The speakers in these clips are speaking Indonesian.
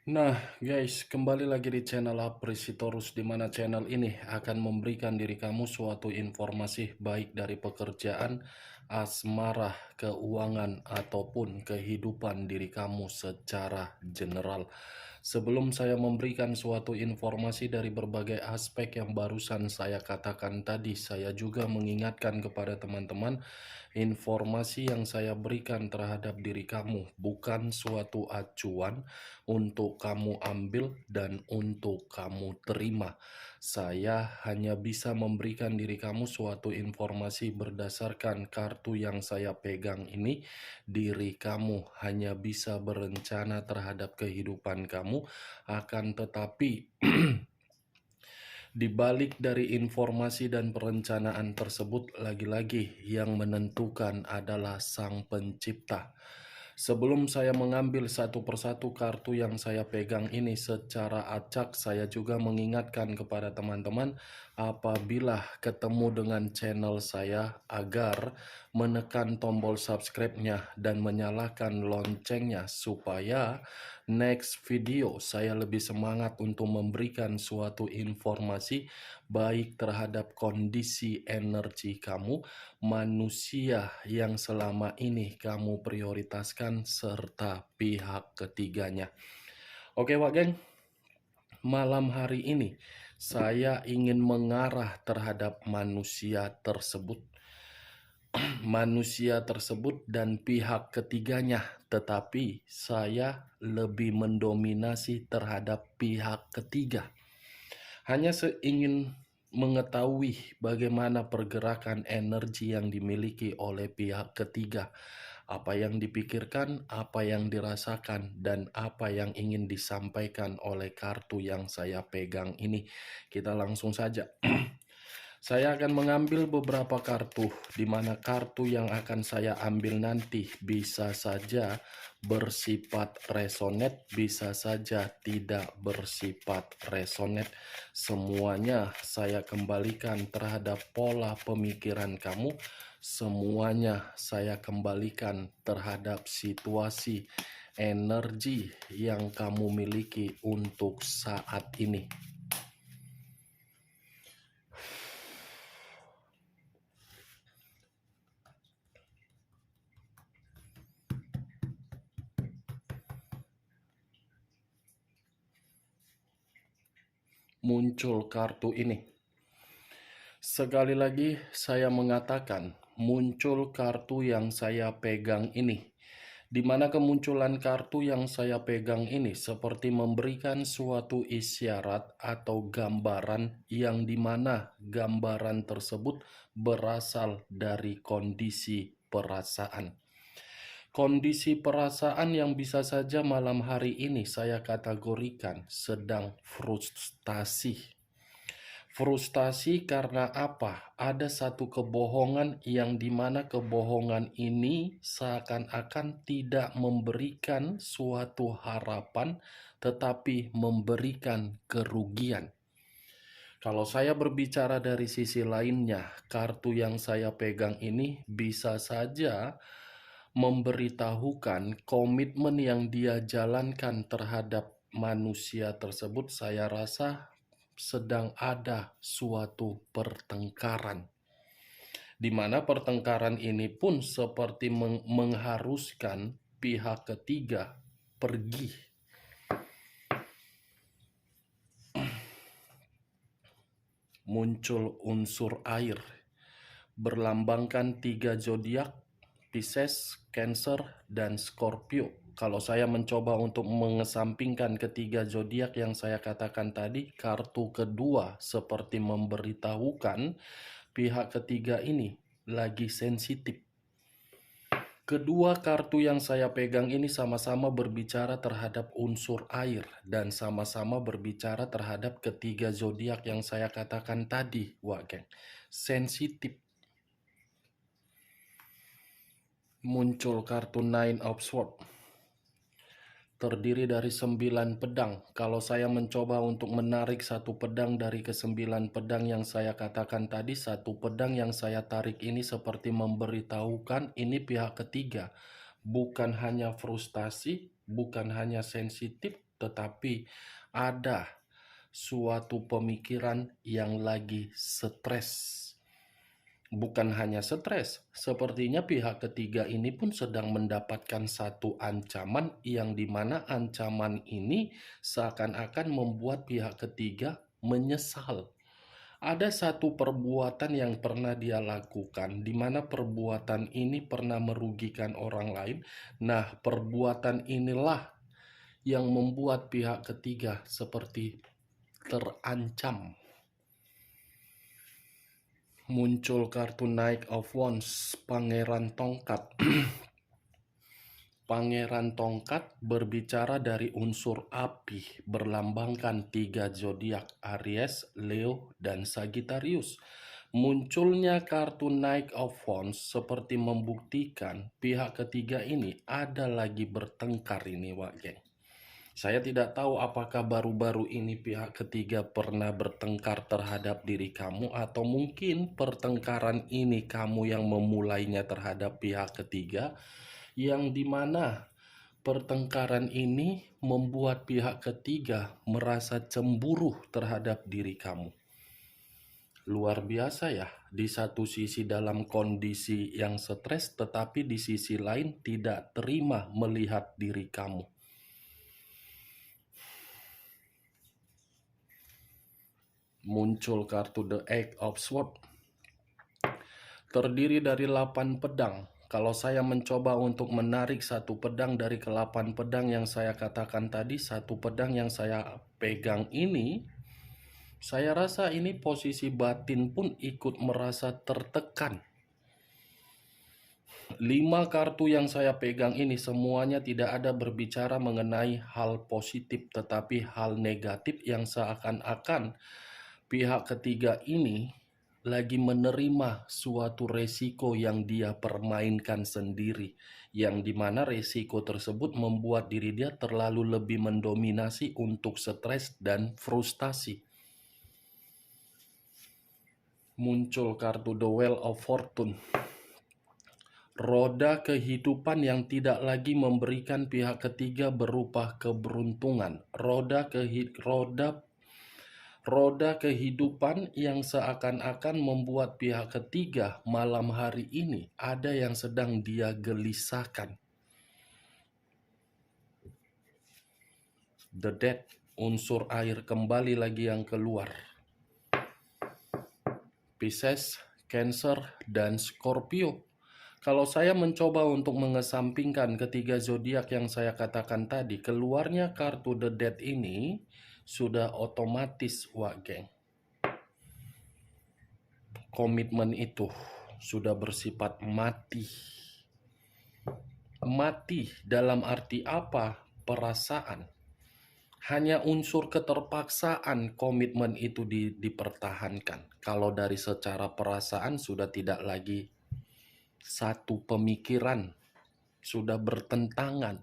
Nah, guys, kembali lagi di channel Apresitorus, di mana channel ini akan memberikan diri kamu suatu informasi baik dari pekerjaan, asmara, keuangan, ataupun kehidupan diri kamu secara general. Sebelum saya memberikan suatu informasi dari berbagai aspek yang barusan saya katakan tadi, saya juga mengingatkan kepada teman-teman, informasi yang saya berikan terhadap diri kamu bukan suatu acuan untuk kamu ambil dan untuk kamu terima. Saya hanya bisa memberikan diri kamu suatu informasi berdasarkan kartu yang saya pegang ini. Diri kamu hanya bisa berencana terhadap kehidupan kamu, akan tetapi di balik dari informasi dan perencanaan tersebut, lagi-lagi yang menentukan adalah Sang Pencipta. Sebelum saya mengambil satu persatu kartu yang saya pegang ini secara acak, saya juga mengingatkan kepada teman-teman apabila ketemu dengan channel saya agar menekan tombol subscribe-nya dan menyalakan loncengnya supaya next video saya lebih semangat untuk memberikan suatu informasi baik terhadap kondisi energi kamu, manusia yang selama ini kamu prioritaskan, serta pihak ketiganya. Oke Wak Geng, malam hari ini saya ingin mengarah terhadap manusia tersebut. Manusia tersebut dan pihak ketiganya, tetapi saya lebih mendominasi terhadap pihak ketiga. Hanya seingin mengetahui bagaimana pergerakan energi yang dimiliki oleh pihak ketiga, apa yang dipikirkan, apa yang dirasakan, dan apa yang ingin disampaikan oleh kartu yang saya pegang ini. Kita langsung saja. Saya akan mengambil beberapa kartu, di mana kartu yang akan saya ambil nanti bisa saja bersifat resonate, bisa saja tidak bersifat resonate. Semuanya saya kembalikan terhadap pola pemikiran kamu, semuanya saya kembalikan terhadap situasi energi yang kamu miliki untuk saat ini. Muncul kartu ini. Sekali lagi saya mengatakan, muncul kartu yang saya pegang ini. Di mana kemunculan kartu yang saya pegang ini seperti memberikan suatu isyarat atau gambaran yang dimana gambaran tersebut berasal dari kondisi perasaan. Kondisi perasaan yang bisa saja malam hari ini saya kategorikan sedang frustasi. Frustasi karena apa? Ada satu kebohongan yang dimana kebohongan ini seakan-akan tidak memberikan suatu harapan, tetapi memberikan kerugian. Kalau saya berbicara dari sisi lainnya, kartu yang saya pegang ini bisa saja memberitahukan komitmen yang dia jalankan terhadap manusia tersebut. Saya rasa sedang ada suatu pertengkaran, di mana pertengkaran ini pun seperti mengharuskan pihak ketiga pergi. Muncul unsur air, berlambangkan 3 zodiak, Pisces, Cancer, dan Scorpio. Kalau saya mencoba untuk mengesampingkan ketiga zodiak yang saya katakan tadi, kartu kedua seperti memberitahukan pihak ketiga ini lagi sensitif. Kedua kartu yang saya pegang ini sama-sama berbicara terhadap unsur air dan sama-sama berbicara terhadap ketiga zodiak yang saya katakan tadi, Wak Geng. Sensitif. Muncul kartu Nine of Swords, terdiri dari 9 pedang. Kalau saya mencoba untuk menarik satu pedang dari ke-9 pedang yang saya katakan tadi, satu pedang yang saya tarik ini seperti memberitahukan ini pihak ketiga bukan hanya frustasi, bukan hanya sensitif, tetapi ada suatu pemikiran yang lagi stres. Bukan hanya stres, sepertinya pihak ketiga ini pun sedang mendapatkan satu ancaman yang dimana ancaman ini seakan-akan membuat pihak ketiga menyesal. Ada satu perbuatan yang pernah dia lakukan, di mana perbuatan ini pernah merugikan orang lain. Nah, perbuatan inilah yang membuat pihak ketiga seperti terancam. Muncul kartu Knight of Wands, Pangeran Tongkat. Pangeran Tongkat berbicara dari unsur api, berlambangkan 3 zodiak Aries, Leo, dan Sagittarius. Munculnya kartu Knight of Wands seperti membuktikan pihak ketiga ini ada lagi bertengkar ini, Wak Geng. Saya tidak tahu apakah baru-baru ini pihak ketiga pernah bertengkar terhadap diri kamu, atau mungkin pertengkaran ini kamu yang memulainya terhadap pihak ketiga, yang dimana pertengkaran ini membuat pihak ketiga merasa cemburu terhadap diri kamu. Luar biasa ya, di satu sisi dalam kondisi yang stres, tetapi di sisi lain tidak terima melihat diri kamu. Muncul kartu The Eight of Swords, terdiri dari 8 pedang. Kalau saya mencoba untuk menarik satu pedang dari ke-8 pedang yang saya katakan tadi, satu pedang yang saya pegang ini, saya rasa ini posisi batin pun ikut merasa tertekan. 5 kartu yang saya pegang ini semuanya tidak ada berbicara mengenai hal positif, tetapi hal negatif yang seakan-akan pihak ketiga ini lagi menerima suatu resiko yang dia permainkan sendiri, yang dimana resiko tersebut membuat diri dia terlalu lebih mendominasi untuk stres dan frustasi. Muncul kartu The Wheel of Fortune, roda kehidupan yang tidak lagi memberikan pihak ketiga berupa keberuntungan. Roda kehidupan yang seakan-akan membuat pihak ketiga malam hari ini ada yang sedang dia gelisahkan. The Death, unsur air kembali lagi yang keluar. Pisces, Cancer, dan Scorpio. Kalau saya mencoba untuk mengesampingkan ketiga zodiak yang saya katakan tadi, keluarnya kartu The Death ini sudah otomatis, Wak Geng. Komitmen itu sudah bersifat mati. Mati dalam arti apa? Perasaan. Hanya unsur keterpaksaan komitmen itu dipertahankan. Kalau dari secara perasaan sudah tidak lagi satu pemikiran, sudah bertentangan.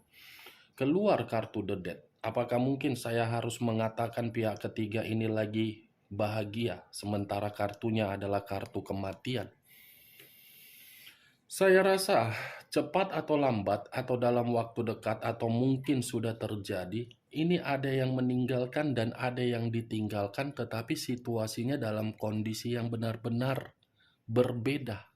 Keluar kartu The Death. Apakah mungkin saya harus mengatakan pihak ketiga ini lagi bahagia, sementara kartunya adalah kartu kematian? Saya rasa cepat atau lambat, atau dalam waktu dekat, atau mungkin sudah terjadi, ini ada yang meninggalkan dan ada yang ditinggalkan, tetapi situasinya dalam kondisi yang benar-benar berbeda.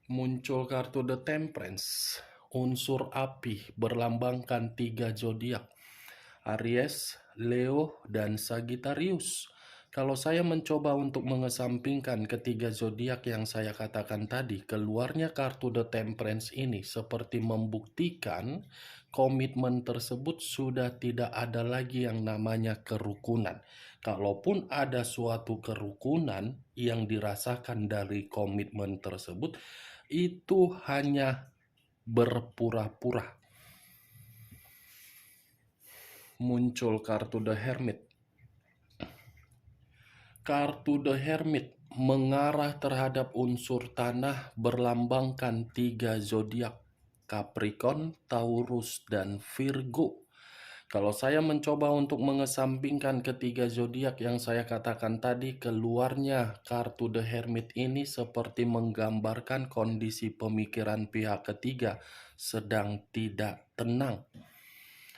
Muncul kartu The Temperance, unsur api, berlambangkan 3 zodiak Aries, Leo, dan Sagittarius. Kalau saya mencoba untuk mengesampingkan ketiga zodiak yang saya katakan tadi, keluarnya kartu The Temperance ini seperti membuktikan komitmen tersebut sudah tidak ada lagi yang namanya kerukunan. Kalaupun ada suatu kerukunan yang dirasakan dari komitmen tersebut, itu hanya berpura-pura. Muncul kartu The Hermit. Kartu The Hermit mengarah terhadap unsur tanah, berlambangkan 3 zodiak Capricorn, Taurus, dan Virgo. Kalau saya mencoba untuk mengesampingkan ketiga zodiak yang saya katakan tadi, keluarnya kartu The Hermit ini seperti menggambarkan kondisi pemikiran pihak ketiga sedang tidak tenang.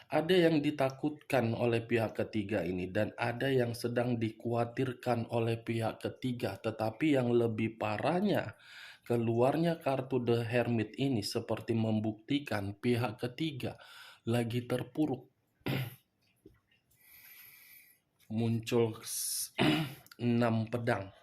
Ada yang ditakutkan oleh pihak ketiga ini dan ada yang sedang dikhawatirkan oleh pihak ketiga. Tetapi yang lebih parahnya, keluarnya kartu The Hermit ini seperti membuktikan pihak ketiga lagi terpuruk. Muncul 6 pedang.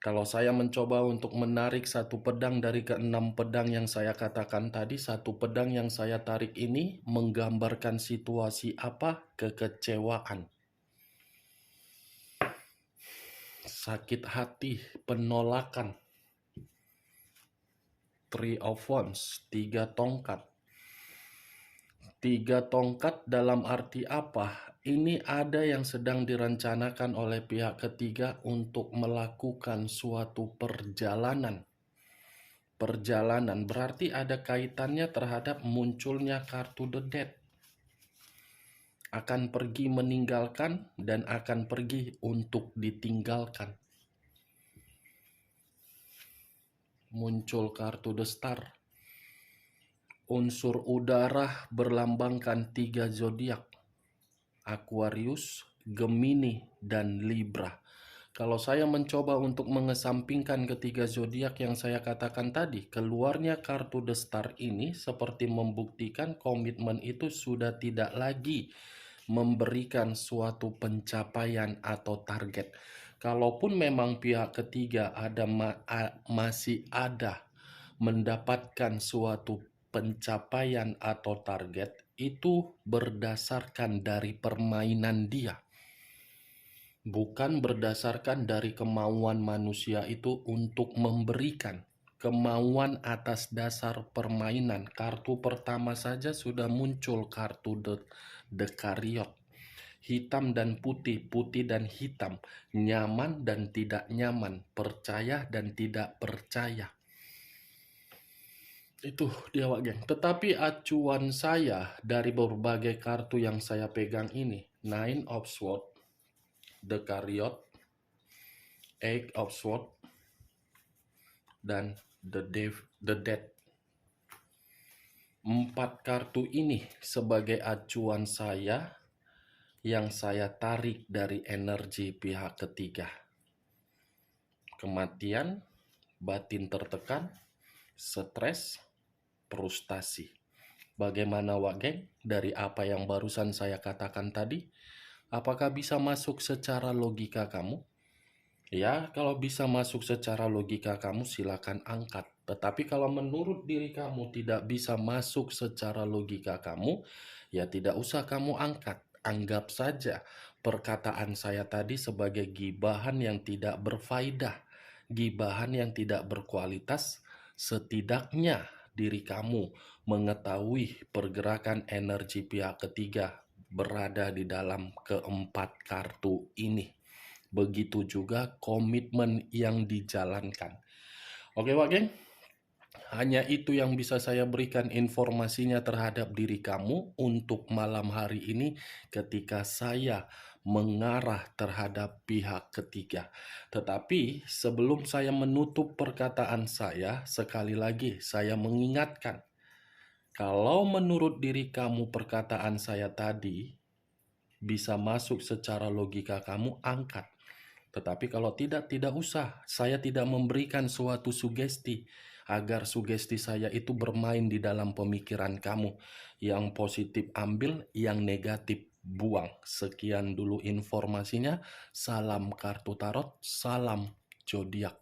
Kalau saya mencoba untuk menarik satu pedang dari ke-6 pedang yang saya katakan tadi, satu pedang yang saya tarik ini menggambarkan situasi apa? Kekecewaan, sakit hati, penolakan. Three of Wands, 3 tongkat. 3 tongkat dalam arti apa? Ini ada yang sedang direncanakan oleh pihak ketiga untuk melakukan suatu perjalanan. Perjalanan berarti ada kaitannya terhadap munculnya kartu The Death. Akan pergi meninggalkan dan akan pergi untuk ditinggalkan. Muncul kartu The Star. Unsur udara berlambangkan 3 zodiak. Aquarius, Gemini, dan Libra. Kalau saya mencoba untuk mengesampingkan ketiga zodiak yang saya katakan tadi, keluarnya kartu The Star ini seperti membuktikan komitmen itu sudah tidak lagi memberikan suatu pencapaian atau target. Kalaupun memang pihak ketiga masih ada mendapatkan suatu pencapaian atau target, itu berdasarkan dari permainan dia. Bukan berdasarkan dari kemauan manusia itu untuk memberikan. Kemauan atas dasar permainan. Kartu pertama saja sudah muncul kartu The Chariot. Hitam dan putih, putih dan hitam. Nyaman dan tidak nyaman. Percaya dan tidak percaya. Itu dia Wak Geng. Tetapi acuan saya dari berbagai kartu yang saya pegang ini. Nine of Swords, The Chariot, Eight of Swords, dan The Death. 4 kartu ini sebagai acuan saya yang saya tarik dari energi pihak ketiga. Kematian, batin tertekan, stres, frustasi. Bagaimana Wak Geng dari apa yang barusan saya katakan tadi? Apakah bisa masuk secara logika kamu? Ya, kalau bisa masuk secara logika kamu silakan angkat. Tetapi kalau menurut diri kamu tidak bisa masuk secara logika kamu, ya tidak usah kamu angkat. Anggap saja perkataan saya tadi sebagai gibahan yang tidak berfaedah, gibahan yang tidak berkualitas. Setidaknya diri kamu mengetahui pergerakan energi pihak ketiga berada di dalam keempat kartu ini. Begitu juga komitmen yang dijalankan. Oke Wak Geng, hanya itu yang bisa saya berikan informasinya terhadap diri kamu untuk malam hari ini ketika saya mengarah terhadap pihak ketiga. Tetapi sebelum saya menutup perkataan saya, sekali lagi saya mengingatkan, kalau menurut diri kamu perkataan saya tadi bisa masuk secara logika kamu, angkat. Tetapi kalau tidak usah. Saya tidak memberikan suatu sugesti agar sugesti saya itu bermain di dalam pemikiran kamu. Yang positif ambil, yang negatif buang. Sekian dulu informasinya. Salam kartu tarot, salam zodiak.